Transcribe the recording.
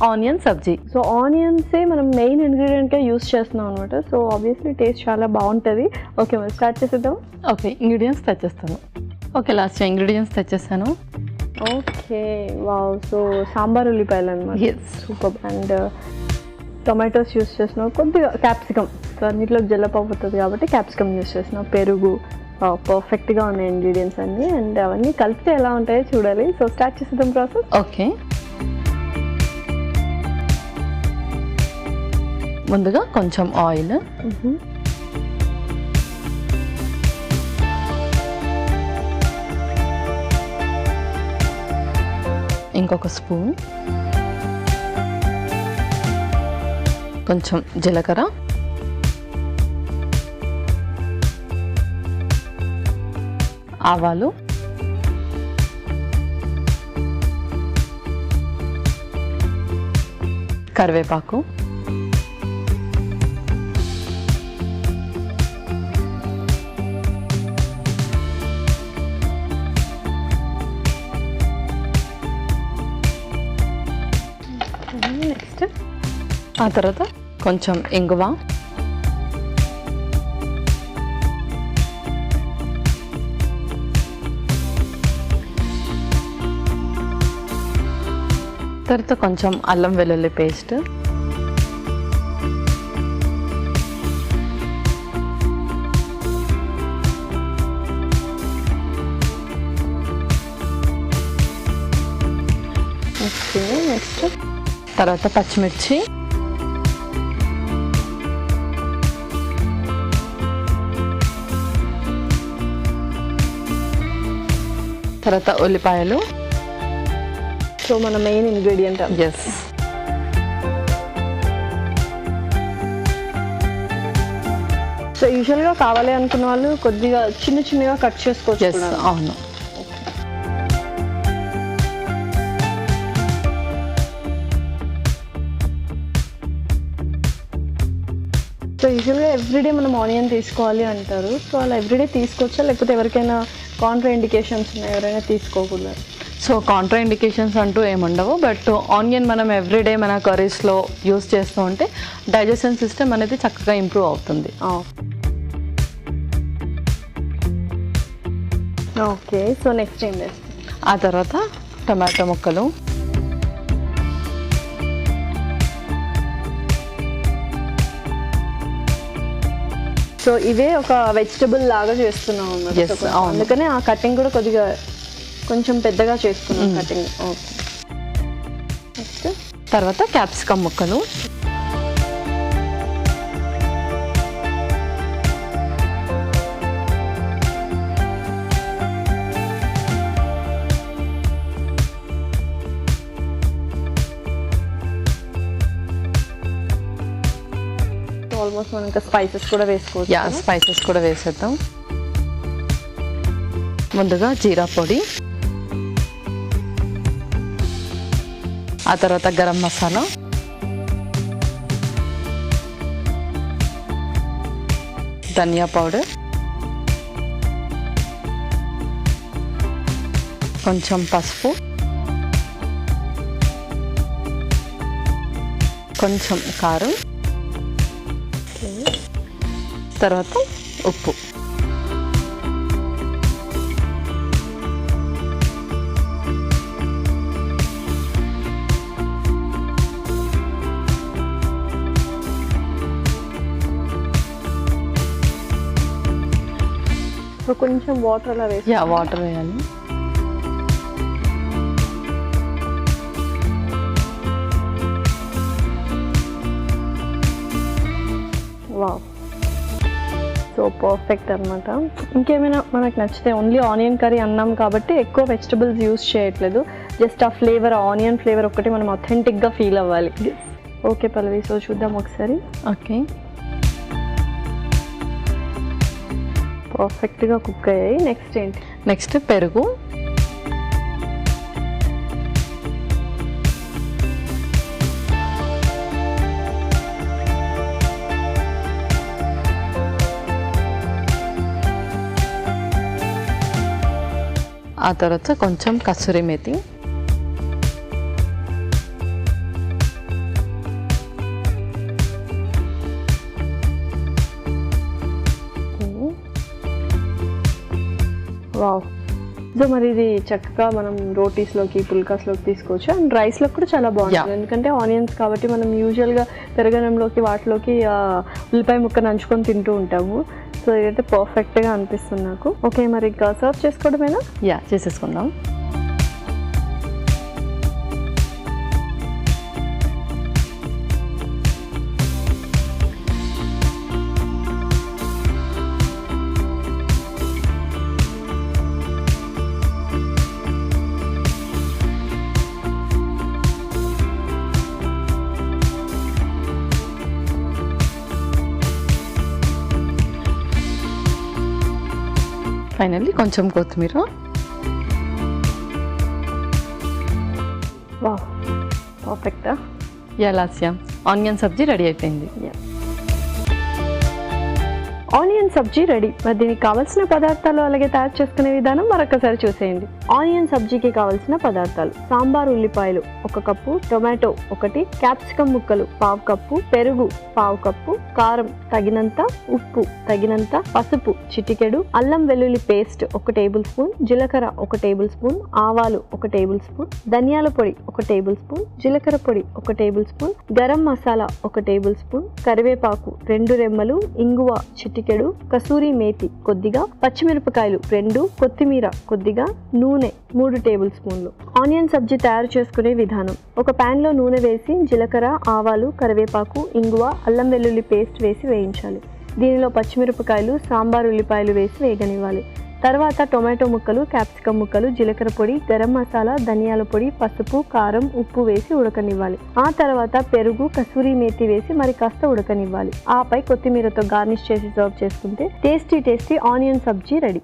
Onion సబ్జీ. So ఆనియన్సే మనం main ఇంగ్రీడియంట్గా use చేస్తున్నాం అనమాట. సో ఆబ్వియస్లీ టేస్ట్ చాలా బాగుంటుంది. ఓకే, మరి స్టార్ట్ చేసేద్దాం. ఓకే, ఇంగ్రీడియంట్స్ తెచ్చేస్తాను. ఓకే, లాస్ట్ ఇంగ్రీడియంట్స్ తెచ్చేస్తాను. Okay, wow. సో సాంబార్ ఉల్లిపాయలు అనమాట. సూపర్. అండ్ టొమాటోస్ యూస్ చేస్తున్నాం, కొద్దిగా క్యాప్సికమ్. సో అన్నిట్లో జల్లప్ అవుతుంది కాబట్టి క్యాప్సికమ్ యూస్ చేస్తున్నాం, పెరుగు. పర్ఫెక్ట్గా ఉన్నాయి ఇంగ్రీడియంట్స్ అన్నీ. అండ్ అవన్నీ కలిపితే ఎలా ఉంటాయో చూడాలి. సో స్టార్ట్ చేసేద్దాం ప్రాసెస్. ఓకే, ముందుగా కొంచెం ఆయిల్, ఇంకొక స్పూన్, కొంచెం జీలకర్ర, ఆవాలు, కరివేపాకు, నెక్స్ట్ ఆ తర్వాత కొంచెం ఇంగువ, తర్వాత కొంచెం అల్లం వెల్లుల్లి పేస్ట్, నెక్స్ట్ తర్వాత పచ్చిమిర్చి, తర్వాత ఉల్లిపాయలు. సో మన మెయిన్ ఇంగ్రీడియంట్. ఎస్. సో యూజువల్గా కావాలి అనుకున్న వాళ్ళు కొద్దిగా చిన్నగా కట్ చేసుకోవచ్చు. అవును. సో యూజువల్గా ఎవ్రీడే మనం ఆనియన్ తీసుకోవాలి అంటారు. సో అలా ఎవ్రీడే తీసుకోవచ్చా, లేకపోతే ఎవరికైనా కాంట్రా ఇండికేషన్స్ ఉన్నాయి, ఎవరైనా తీసుకోకూడదు? సో కాంట్రా ఇండికేషన్స్ అంటూ ఏముండవు. బట్ ఆనియన్ మనం ఎవ్రీడే మన కర్రీస్లో యూస్ చేస్తూ ఉంటే డైజెషన్ సిస్టమ్ అనేది చక్కగా ఇంప్రూవ్ అవుతుంది. ఓకే, సో నెక్స్ట్ ఏం చేస్తాం? ఆ తర్వాత టమాటో ముక్కలు, సో ఇవే ఒక వెజిటబుల్ లాగా చేస్తున్నాం అన్నమాట. అందుకనే ఆ కటింగ్ కూడా కొద్దిగా కొంచెం పెద్దగా చేసుకున్నాం కటింగ్. ఓకే, నెక్స్ట్ తర్వాత క్యాప్సికమ్ ముక్కలు, ఆల్మోస్ట్ మనం ఇంకా స్పైసెస్ కూడా వేసుకోవచ్చు. స్పైసెస్ కూడా వేసేద్దాం. ముందుగా జీరా పొడి, ఆ తర్వాత గరం మసాలా, ధనియా పౌడర్, కొంచెం పసుపు, కొంచెం కారం, తర్వాత ఉప్పు. సో కొంచెం వాటర్ అలా వేసి వాటర్ వేయాలి. వావ్, సో పర్ఫెక్ట్ అనమాట. ఇంకేమైనా మనకు నచ్చితే, ఓన్లీ ఆనియన్ కర్రీ అన్నాం కాబట్టి ఎక్కువ వెజిటబుల్స్ యూస్ చేయట్లేదు. జస్ట్ ఆ ఫ్లేవర్, ఆనియన్ ఫ్లేవర్ ఒక్కటి మనం అథెంటిక్గా ఫీల్ అవ్వాలి. ఓకే పల్లవి, సో చూద్దాం ఒకసారి. ఓకే, పర్ఫెక్ట్గా కుక్ అయ్యాయి. నెక్స్ట్ ఏంటి? నెక్స్ట్ పెరుగు, ఆ తర్వాత కొంచెం కసూరి మేతి, సో మరి ఇది చక్కగా మనం రోటీస్లోకి పుల్కాస్లోకి తీసుకోవచ్చు అండ్ రైస్లోకి కూడా చాలా బాగుంటుంది. ఎందుకంటే ఆనియన్స్ కాబట్టి మనం యూజువల్గా పెరగనంలోకి వాటిలోకి ఉల్లిపాయ ముక్క నంచుకొని తింటూ ఉంటాము. సో ఇదైతే పర్ఫెక్ట్గా అనిపిస్తుంది నాకు. ఓకే, మరి ఇంకా సర్వ్ చేసుకోవడమేనా? చేసేసుకుందాం. ఫైనల్లీ కొంచెం కొత్తిమీర. వావ్, పర్ఫెక్టా? లాస్య ఆనియన్ సబ్జీ రెడీ అయిపోయింది. ఆనియన్ సబ్జీ రెడీ. మరి దీనికి కావాల్సిన పదార్థాలు అలాగే తయారు చేసుకునే విధానం మరొకసారి చూసేయండి. ఆనియన్ సబ్జీకి కావాల్సిన పదార్థాలు: సాంబార్ ఉల్లిపాయలు 1 కప్పు, టొమాటో 1, క్యాప్సికమ్ ముక్కలు 1/2 కప్పు, పెరుగు 1/2 కప్పు, కారం తగినంత, ఉప్పు తగినంత, పసుపు చిటికెడు, అల్లం వెల్లుల్లి పేస్ట్ 1 టేబుల్ స్పూన్, జీలకర్ర 1 టేబుల్ స్పూన్, ఆవాలు 1 టేబుల్ స్పూన్, ధనియాల పొడి 1 టేబుల్ స్పూన్, జీలకర్ర పొడి 1 table spoon, garam masala 1 table spoon, కరివేపాకు 2 రెమ్మలు, ఇంగువ చిటికెడు, కసూరి మేతి కొద్దిగా, పచ్చిమిరపకాయలు 2, కొత్తిమీర కొద్దిగా, నూనె 3 టేబుల్ స్పూన్లు. ఆనియన్ సబ్జీ తయారు చేసుకునే విధానం: ఒక ప్యాన్ లో నూనె వేసి జీలకర్ర, ఆవాలు, కరివేపాకు, ఇంగువ, అల్లం వెల్లుల్లి పేస్ట్ వేసి వేయించాలి. దీనిలో పచ్చిమిరపకాయలు, సాంబార్ ఉల్లిపాయలు వేసి వేగనివ్వాలి. తర్వాత టొమాటో ముక్కలు, క్యాప్సికమ్ ముక్కలు, జీలకర్ర పొడి, గరం మసాలా, ధనియాల పొడి, పసుపు, కారం, ఉప్పు వేసి ఉడకనివ్వాలి. ఆ తర్వాత పెరుగు, కసూరి మేతి వేసి మరి కాస్త ఉడకనివ్వాలి. ఆపై కొత్తిమీరతో గార్నిష్ చేసి సర్వ్ చేసుకుంటే టేస్టీ ఆనియన్ సబ్జీ రెడీ.